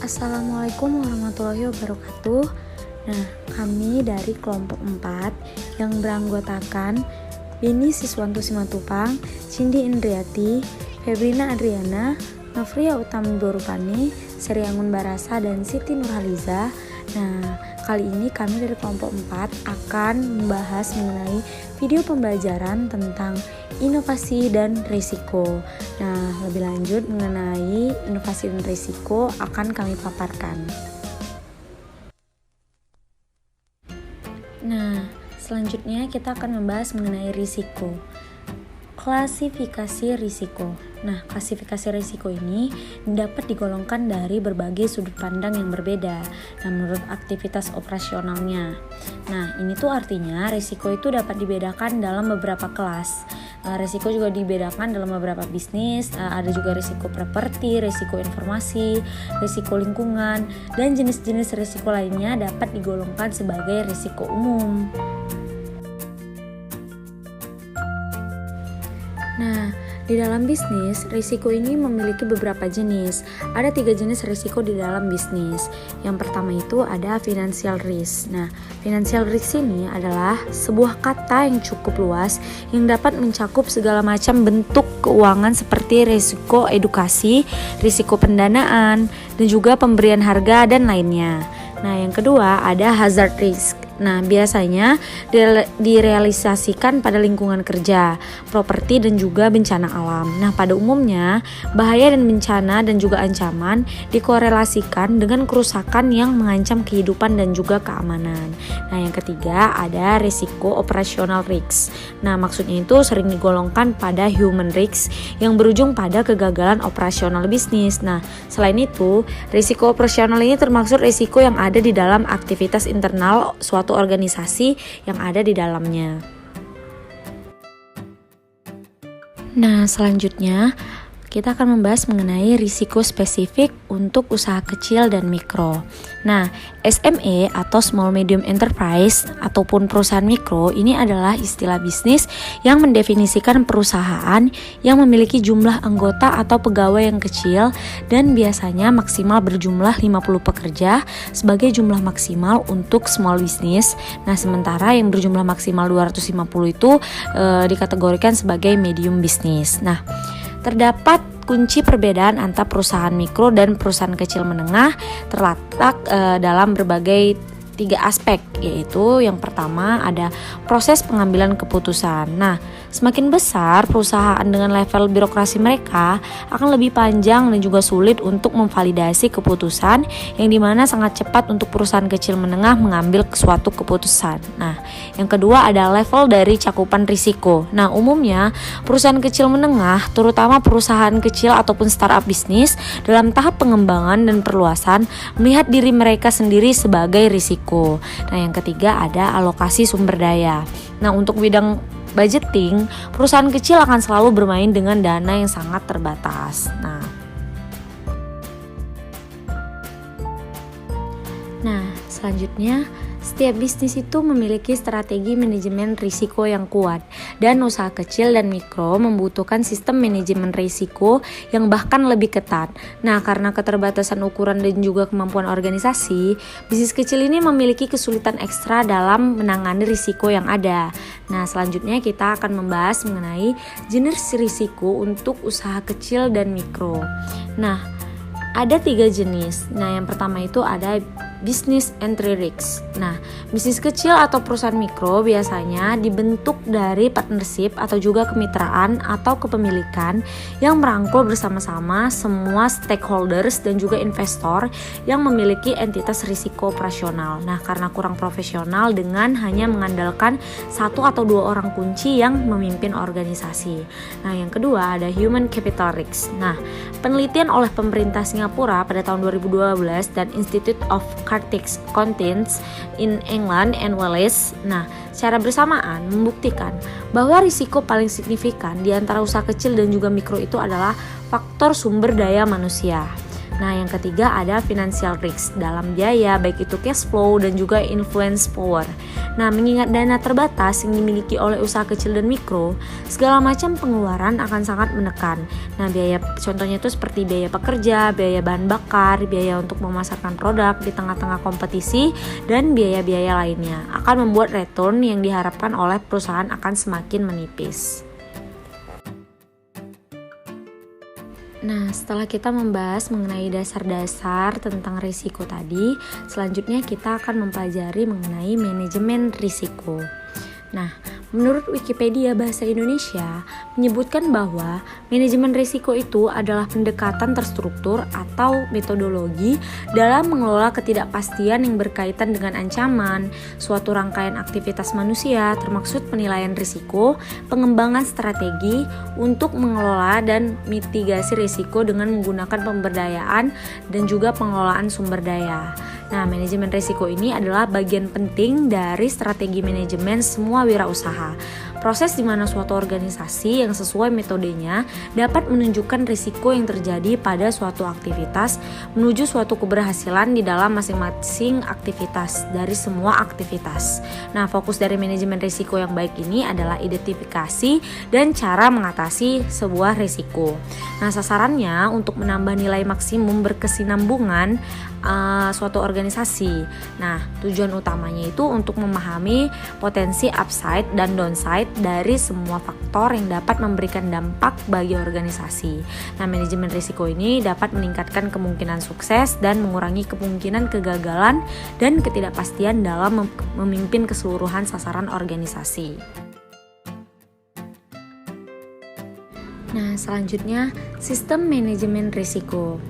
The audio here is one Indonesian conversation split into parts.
Assalamualaikum warahmatullahi wabarakatuh. Nah, kami dari kelompok 4 yang beranggotakan Beni Siswanto Simatupang, Cindy Indriati, Febrina Adriana, Nofria Utami Borupani, Seriangun Barasa, dan Siti Nurhaliza. Nah, kali ini kami dari kelompok 4 akan membahas mengenai video pembelajaran tentang inovasi dan risiko. Nah, lebih lanjut mengenai inovasi dan risiko akan kami paparkan. Nah, selanjutnya kita akan membahas mengenai risiko. Klasifikasi risiko. Nah, klasifikasi risiko ini dapat digolongkan dari berbagai sudut pandang yang berbeda. Nah, menurut aktivitas operasionalnya. Nah, ini tuh artinya risiko itu dapat dibedakan dalam beberapa kelas. Risiko juga dibedakan dalam beberapa bisnis. Ada juga risiko properti, risiko informasi, risiko lingkungan, dan jenis-jenis risiko lainnya dapat digolongkan sebagai risiko umum. Nah, di dalam bisnis, risiko ini memiliki beberapa jenis. Ada 3 jenis risiko di dalam bisnis. Yang pertama itu ada financial risk. Nah, financial risk ini adalah sebuah kata yang cukup luas yang dapat mencakup segala macam bentuk keuangan seperti risiko edukasi, risiko pendanaan, dan juga pemberian harga dan lainnya. Nah, yang kedua ada hazard risk. Nah, biasanya direalisasikan pada lingkungan kerja, properti, dan juga bencana alam. Nah, pada umumnya, bahaya dan bencana dan juga ancaman dikorelasikan dengan kerusakan yang mengancam kehidupan dan juga keamanan. Nah, yang ketiga ada risiko operational risk. Nah, maksudnya itu sering digolongkan pada human risk yang berujung pada kegagalan operasional bisnis. Nah, selain itu, risiko operasional ini termasuk risiko yang ada di dalam aktivitas internal suatu organisasi yang ada di dalamnya. Nah, selanjutnya kita akan membahas mengenai risiko spesifik untuk usaha kecil dan mikro. Nah, SME atau Small Medium Enterprise ataupun perusahaan mikro ini adalah istilah bisnis yang mendefinisikan perusahaan yang memiliki jumlah anggota atau pegawai yang kecil dan biasanya maksimal berjumlah 50 pekerja sebagai jumlah maksimal untuk small business. Nah, sementara yang berjumlah maksimal 250 itu dikategorikan sebagai medium business. Nah, terdapat kunci perbedaan antara perusahaan mikro dan perusahaan kecil menengah terletak dalam berbagai 3 aspek, yaitu yang pertama ada proses pengambilan keputusan. Nah, semakin besar perusahaan dengan level birokrasi mereka akan lebih panjang dan juga sulit untuk memvalidasi keputusan, yang dimana sangat cepat untuk perusahaan kecil menengah mengambil suatu keputusan. Nah, yang kedua ada level dari cakupan risiko. Nah, umumnya perusahaan kecil menengah, terutama perusahaan kecil ataupun startup bisnis dalam tahap pengembangan dan perluasan, melihat diri mereka sendiri sebagai risiko. Nah, yang ketiga ada alokasi sumber daya. Nah, untuk bidang budgeting, perusahaan kecil akan selalu bermain dengan dana yang sangat terbatas. Nah, selanjutnya setiap bisnis itu memiliki strategi manajemen risiko yang kuat, dan usaha kecil dan mikro membutuhkan sistem manajemen risiko yang bahkan lebih ketat. Nah, karena keterbatasan ukuran dan juga kemampuan organisasi, bisnis kecil ini memiliki kesulitan ekstra dalam menangani risiko yang ada. Nah, selanjutnya kita akan membahas mengenai jenis risiko untuk usaha kecil dan mikro. Nah, ada 3 jenis. Nah, yang pertama itu ada business entry risk. Nah, bisnis kecil atau perusahaan mikro biasanya dibentuk dari partnership atau juga kemitraan atau kepemilikan yang merangkul bersama-sama semua stakeholders dan juga investor yang memiliki entitas risiko operasional. Nah, karena kurang profesional dengan hanya mengandalkan 1 atau 2 orang kunci yang memimpin organisasi. Nah, yang kedua ada human capital risk. Nah, penelitian oleh pemerintah Singapura pada tahun 2012 dan Institute of Cardiac Contents in England and Wales. Nah, secara bersamaan membuktikan bahwa risiko paling signifikan di antara usaha kecil dan juga mikro itu adalah faktor sumber daya manusia. Nah, yang ketiga ada financial risk dalam biaya, baik itu cash flow dan juga influence power. Nah, mengingat dana terbatas yang dimiliki oleh usaha kecil dan mikro, segala macam pengeluaran akan sangat menekan. Nah, biaya contohnya itu seperti biaya pekerja, biaya bahan bakar, biaya untuk memasarkan produk di tengah-tengah kompetisi, dan biaya-biaya lainnya akan membuat return yang diharapkan oleh perusahaan akan semakin menipis. Nah, setelah kita membahas mengenai dasar-dasar tentang risiko tadi, selanjutnya kita akan mempelajari mengenai manajemen risiko. Nah, menurut Wikipedia Bahasa Indonesia menyebutkan bahwa manajemen risiko itu adalah pendekatan terstruktur atau metodologi dalam mengelola ketidakpastian yang berkaitan dengan ancaman, suatu rangkaian aktivitas manusia termaksud penilaian risiko, pengembangan strategi untuk mengelola dan mitigasi risiko dengan menggunakan pemberdayaan dan juga pengelolaan sumber daya. Nah, manajemen risiko ini adalah bagian penting dari strategi manajemen semua wirausaha. Proses di mana suatu organisasi yang sesuai metodenya dapat menunjukkan risiko yang terjadi pada suatu aktivitas menuju suatu keberhasilan di dalam masing-masing aktivitas dari semua aktivitas. Nah, fokus dari manajemen risiko yang baik ini adalah identifikasi dan cara mengatasi sebuah risiko. Nah, sasarannya untuk menambah nilai maksimum berkesinambungan suatu organisasi. Nah, tujuan utamanya itu untuk memahami potensi upside dan downside dari semua faktor yang dapat memberikan dampak bagi organisasi. Nah, manajemen risiko ini dapat meningkatkan kemungkinan sukses dan mengurangi kemungkinan kegagalan dan ketidakpastian dalam memimpin keseluruhan sasaran organisasi. Nah, selanjutnya sistem manajemen risiko.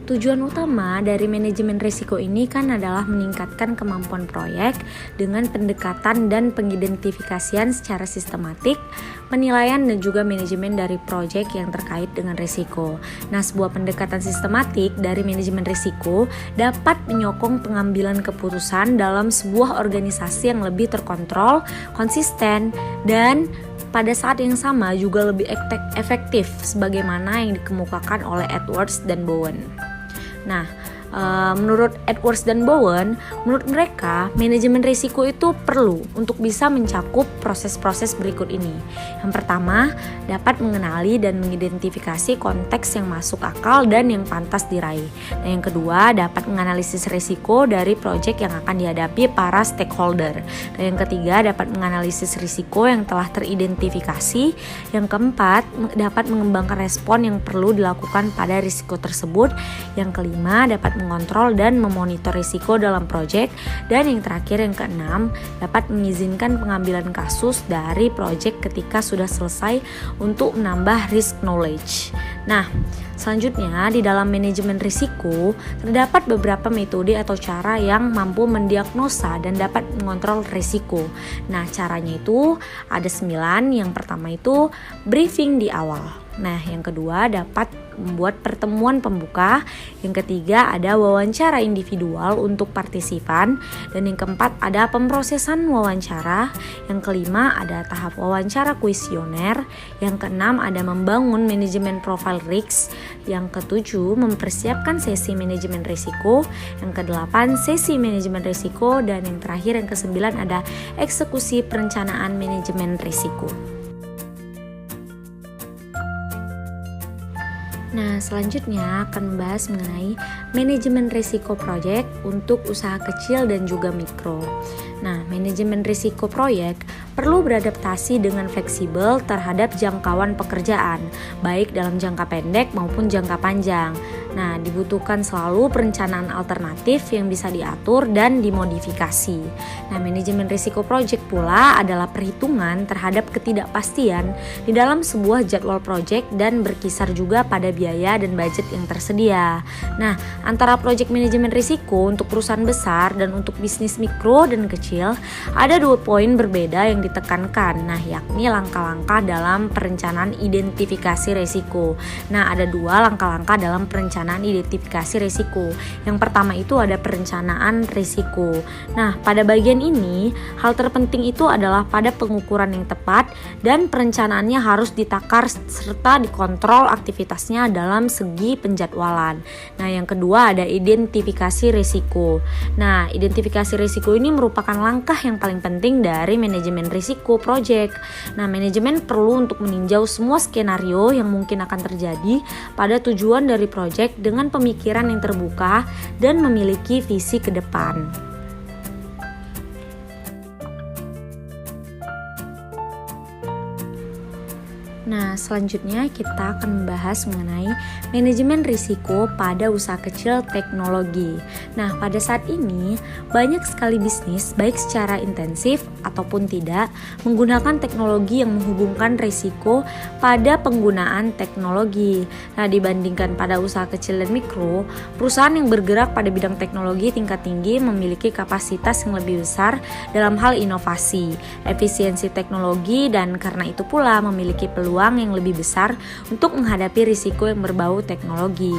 Tujuan utama dari manajemen risiko ini kan adalah meningkatkan kemampuan proyek dengan pendekatan dan pengidentifikasian secara sistematik, penilaian dan juga manajemen dari proyek yang terkait dengan risiko. Nah, sebuah pendekatan sistematik dari manajemen risiko dapat menyokong pengambilan keputusan dalam sebuah organisasi yang lebih terkontrol, konsisten, dan pada saat yang sama juga lebih efektif sebagaimana yang dikemukakan oleh Edwards dan Bowen. Nah, menurut Edwards dan Bowen, menurut mereka manajemen risiko itu perlu untuk bisa mencakup proses-proses berikut ini. Yang pertama, dapat mengenali dan mengidentifikasi konteks yang masuk akal dan yang pantas diraih. Dan yang kedua, dapat menganalisis risiko dari proyek yang akan dihadapi para stakeholder. Dan yang ketiga, dapat menganalisis risiko yang telah teridentifikasi. Yang keempat, dapat mengembangkan respon yang perlu dilakukan pada risiko tersebut. Yang kelima, dapat mengontrol dan memonitor risiko dalam proyek, dan yang terakhir yang keenam dapat mengizinkan pengambilan kasus dari proyek ketika sudah selesai untuk menambah risk knowledge. Nah, selanjutnya di dalam manajemen risiko terdapat beberapa metode atau cara yang mampu mendiagnosa dan dapat mengontrol risiko. Nah, caranya itu ada 9. Yang pertama itu briefing di awal. Nah, yang kedua dapat membuat pertemuan pembuka. Yang ketiga ada wawancara individual untuk partisipan. Dan yang keempat ada pemrosesan wawancara. Yang kelima ada tahap wawancara kuesioner. Yang keenam ada membangun manajemen profile risk. Yang ketujuh mempersiapkan sesi manajemen risiko. Yang kedelapan sesi manajemen risiko. Dan yang terakhir yang kesembilan ada eksekusi perencanaan manajemen risiko. Nah, selanjutnya akan membahas mengenai manajemen risiko proyek untuk usaha kecil dan juga mikro. Nah, manajemen risiko proyek perlu beradaptasi dengan fleksibel terhadap jangkauan pekerjaan, baik dalam jangka pendek maupun jangka panjang. Nah, dibutuhkan selalu perencanaan alternatif yang bisa diatur dan dimodifikasi. Nah, manajemen risiko proyek pula adalah perhitungan terhadap ketidakpastian di dalam sebuah jadwal proyek dan berkisar juga pada biaya dan budget yang tersedia. Nah, antara proyek manajemen risiko untuk perusahaan besar dan untuk bisnis mikro dan kecil, ada 2 poin berbeda yang ditekankan. Nah, yakni langkah-langkah dalam perencanaan identifikasi risiko. Nah, ada 2 langkah-langkah dalam perencanaan perencanaan identifikasi risiko. Yang pertama itu ada perencanaan risiko. Nah, pada bagian ini, hal terpenting itu adalah pada pengukuran yang tepat dan perencanaannya harus ditakar serta dikontrol aktivitasnya dalam segi penjadwalan. Nah, yang kedua ada identifikasi risiko. Nah, identifikasi risiko ini merupakan langkah yang paling penting dari manajemen risiko proyek. Nah, manajemen perlu untuk meninjau semua skenario yang mungkin akan terjadi pada tujuan dari proyek dengan pemikiran yang terbuka dan memiliki visi ke depan. Nah, selanjutnya kita akan membahas mengenai manajemen risiko pada usaha kecil teknologi. Nah, pada saat ini banyak sekali bisnis baik secara intensif ataupun tidak menggunakan teknologi yang menghubungkan risiko pada penggunaan teknologi. Nah, dibandingkan pada usaha kecil dan mikro, perusahaan yang bergerak pada bidang teknologi tingkat tinggi memiliki kapasitas yang lebih besar dalam hal inovasi, efisiensi teknologi, dan karena itu pula memiliki peluang yang lebih besar untuk menghadapi risiko yang berbau teknologi.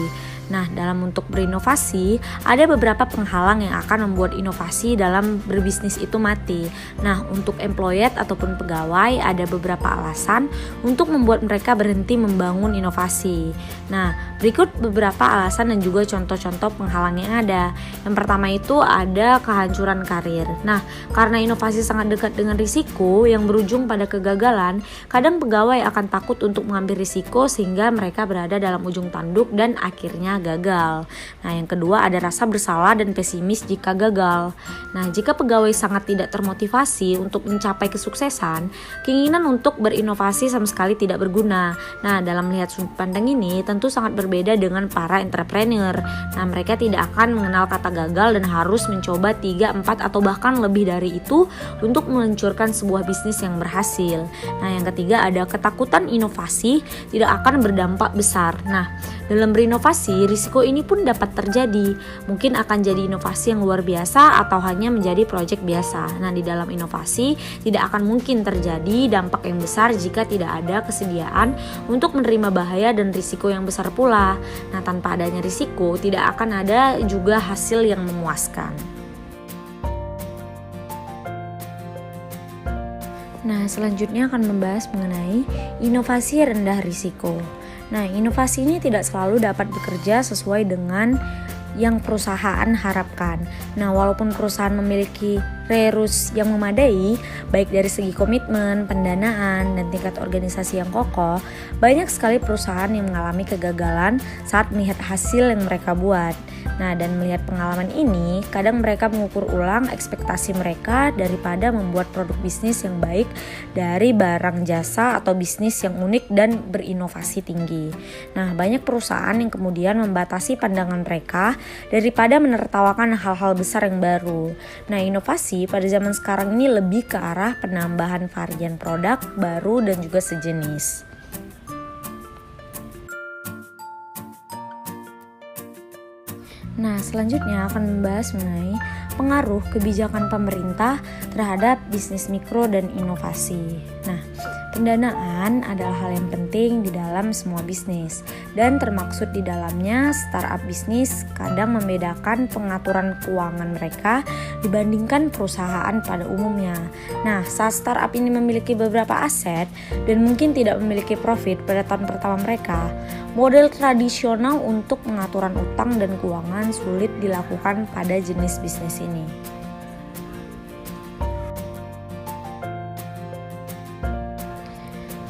Nah, dalam untuk berinovasi, ada beberapa penghalang yang akan membuat inovasi dalam berbisnis itu mati. Nah, untuk employee ataupun pegawai, ada beberapa alasan untuk membuat mereka berhenti membangun inovasi. Nah, berikut beberapa alasan dan juga contoh-contoh penghalang yang ada. Yang pertama itu ada kehancuran karir. Nah, karena inovasi sangat dekat dengan risiko yang berujung pada kegagalan, kadang pegawai akan takut untuk mengambil risiko sehingga mereka berada dalam ujung tanduk dan akhirnya gagal. Nah, yang kedua ada rasa bersalah dan pesimis jika gagal. Nah, jika pegawai sangat tidak termotivasi untuk mencapai kesuksesan, keinginan untuk berinovasi sama sekali tidak berguna. Nah, dalam melihat sudut pandang ini tentu sangat berbeda dengan para entrepreneur. Nah, mereka tidak akan mengenal kata gagal dan harus mencoba 3, 4 atau bahkan lebih dari itu untuk meluncurkan sebuah bisnis yang berhasil. Nah, yang ketiga ada ketakutan inovasi tidak akan berdampak besar. Nah, dalam berinovasi, risiko ini pun dapat terjadi. Mungkin akan jadi inovasi yang luar biasa atau hanya menjadi proyek biasa. Nah, di dalam inovasi tidak akan mungkin terjadi dampak yang besar jika tidak ada kesediaan untuk menerima bahaya dan risiko yang besar pula. Nah, tanpa adanya risiko, tidak akan ada juga hasil yang memuaskan. Nah, selanjutnya akan membahas mengenai inovasi rendah risiko. Nah, inovasi ini tidak selalu dapat bekerja sesuai dengan yang perusahaan harapkan. Nah, walaupun perusahaan memiliki resource yang memadai, baik dari segi komitmen, pendanaan, dan tingkat organisasi yang kokoh, banyak sekali perusahaan yang mengalami kegagalan saat melihat hasil yang mereka buat. Nah, dan melihat pengalaman ini, kadang mereka mengukur ulang ekspektasi mereka daripada membuat produk bisnis yang baik dari barang jasa atau bisnis yang unik dan berinovasi tinggi. Nah, banyak perusahaan yang kemudian membatasi pandangan mereka daripada menertawakan hal-hal besar yang baru. Nah, inovasi pada zaman sekarang ini lebih ke arah penambahan varian produk baru dan juga sejenis. Nah, selanjutnya akan membahas mengenai pengaruh kebijakan pemerintah terhadap bisnis mikro dan inovasi. Nah, pendanaan adalah hal yang penting di dalam semua bisnis, dan termaksud di dalamnya startup bisnis kadang membedakan pengaturan keuangan mereka dibandingkan perusahaan pada umumnya. Nah, saat startup ini memiliki beberapa aset dan mungkin tidak memiliki profit pada tahun pertama mereka, model tradisional untuk pengaturan utang dan keuangan sulit dilakukan pada jenis bisnis ini.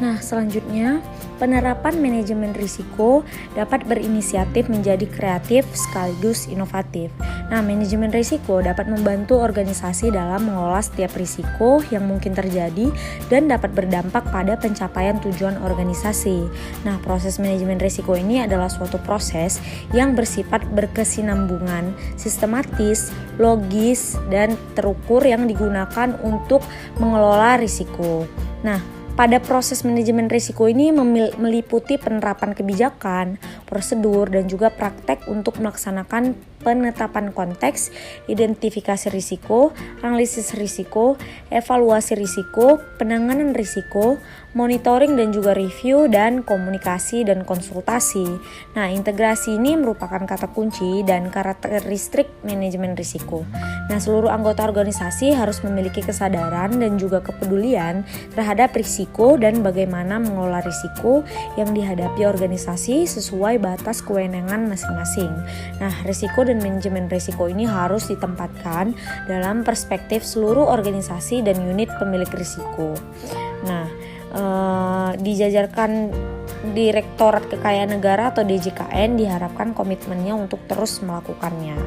Nah, selanjutnya, penerapan manajemen risiko dapat berinisiatif menjadi kreatif sekaligus inovatif. Nah, manajemen risiko dapat membantu organisasi dalam mengelola setiap risiko yang mungkin terjadi dan dapat berdampak pada pencapaian tujuan organisasi. Nah, proses manajemen risiko ini adalah suatu proses yang bersifat berkesinambungan, sistematis, logis, dan terukur yang digunakan untuk mengelola risiko. Nah, pada proses manajemen risiko ini meliputi penerapan kebijakan, prosedur, dan juga praktek untuk melaksanakan penetapan konteks, identifikasi risiko, analisis risiko, evaluasi risiko, penanganan risiko, monitoring dan juga review, dan komunikasi dan konsultasi. Nah, integrasi ini merupakan kata kunci dan karakteristik manajemen risiko. Nah, seluruh anggota organisasi harus memiliki kesadaran dan juga kepedulian terhadap risiko dan bagaimana mengelola risiko yang dihadapi organisasi sesuai batas kewenangan masing-masing. Nah, risiko dan manajemen risiko ini harus ditempatkan dalam perspektif seluruh organisasi dan unit pemilik risiko. Nah, dijajarkan Direktorat Kekayaan Negara atau DJKN diharapkan komitmennya untuk terus melakukannya.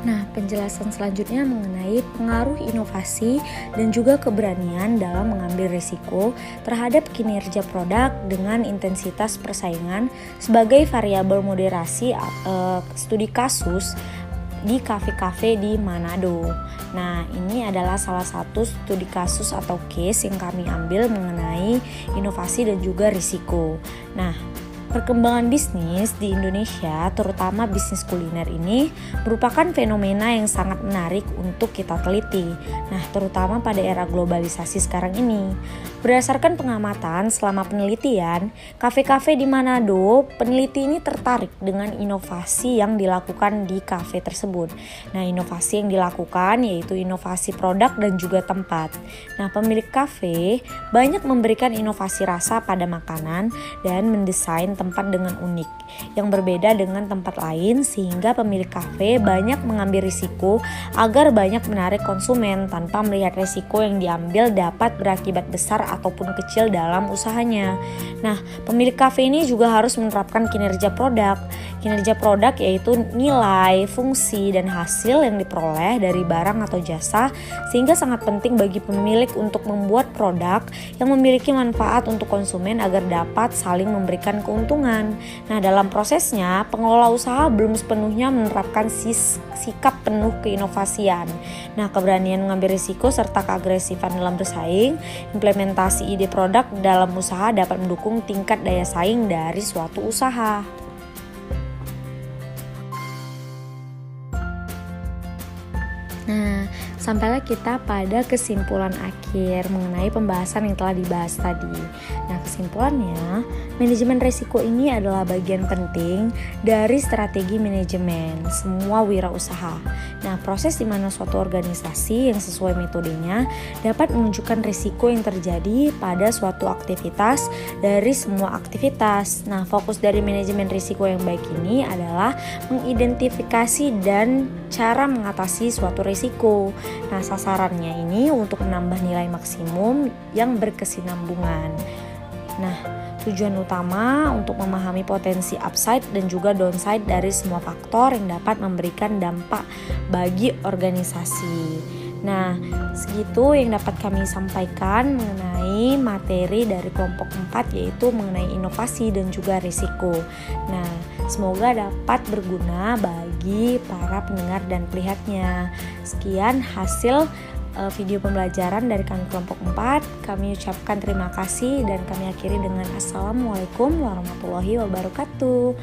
Nah, penjelasan selanjutnya mengenai pengaruh inovasi dan juga keberanian dalam mengambil risiko terhadap kinerja produk dengan intensitas persaingan sebagai variabel moderasi studi kasus di kafe-kafe di Manado. Nah, ini adalah salah satu studi kasus atau case yang kami ambil mengenai inovasi dan juga risiko. Nah, perkembangan bisnis di Indonesia, terutama bisnis kuliner ini, merupakan fenomena yang sangat menarik untuk kita teliti. Nah, terutama pada era globalisasi sekarang ini. Berdasarkan pengamatan selama penelitian, kafe-kafe di Manado, peneliti ini tertarik dengan inovasi yang dilakukan di kafe tersebut. Nah, inovasi yang dilakukan yaitu inovasi produk dan juga tempat. Nah, pemilik kafe banyak memberikan inovasi rasa pada makanan dan mendesain tempat dengan unik yang berbeda dengan tempat lain, sehingga pemilik kafe banyak mengambil risiko agar banyak menarik konsumen tanpa melihat risiko yang diambil dapat berakibat besar ataupun kecil dalam usahanya. Nah, pemilik kafe ini juga harus menerapkan kinerja produk. Kinerja produk yaitu nilai, fungsi, dan hasil yang diperoleh dari barang atau jasa, sehingga sangat penting bagi pemilik untuk membuat produk yang memiliki manfaat untuk konsumen agar dapat saling memberikan keuntungan. Nah, dalam prosesnya, pengelola usaha belum sepenuhnya menerapkan sikap penuh keinovasian. Nah, keberanian mengambil risiko serta keagresifan dalam bersaing, implementasi ide produk dalam usaha dapat mendukung tingkat daya saing dari suatu usaha. Nah, sampailah kita pada kesimpulan akhir mengenai pembahasan yang telah dibahas tadi. Nah, kesimpulannya, manajemen risiko ini adalah bagian penting dari strategi manajemen semua wirausaha. Nah, proses di mana suatu organisasi yang sesuai metodenya dapat menunjukkan risiko yang terjadi pada suatu aktivitas dari semua aktivitas. Nah, fokus dari manajemen risiko yang baik ini adalah mengidentifikasi dan cara mengatasi suatu risiko. Nah, sasarannya ini untuk menambah nilai maksimum yang berkesinambungan. Nah, tujuan utama untuk memahami potensi upside dan juga downside dari semua faktor yang dapat memberikan dampak bagi organisasi. Nah, segitu yang dapat kami sampaikan mengenai materi dari kelompok 4, yaitu mengenai inovasi dan juga risiko. Nah, semoga dapat berguna bagi para pendengar dan pelihatnya. Sekian hasil video pembelajaran dari kami kelompok 4. Kami ucapkan terima kasih dan kami akhiri dengan Assalamualaikum warahmatullahi wabarakatuh.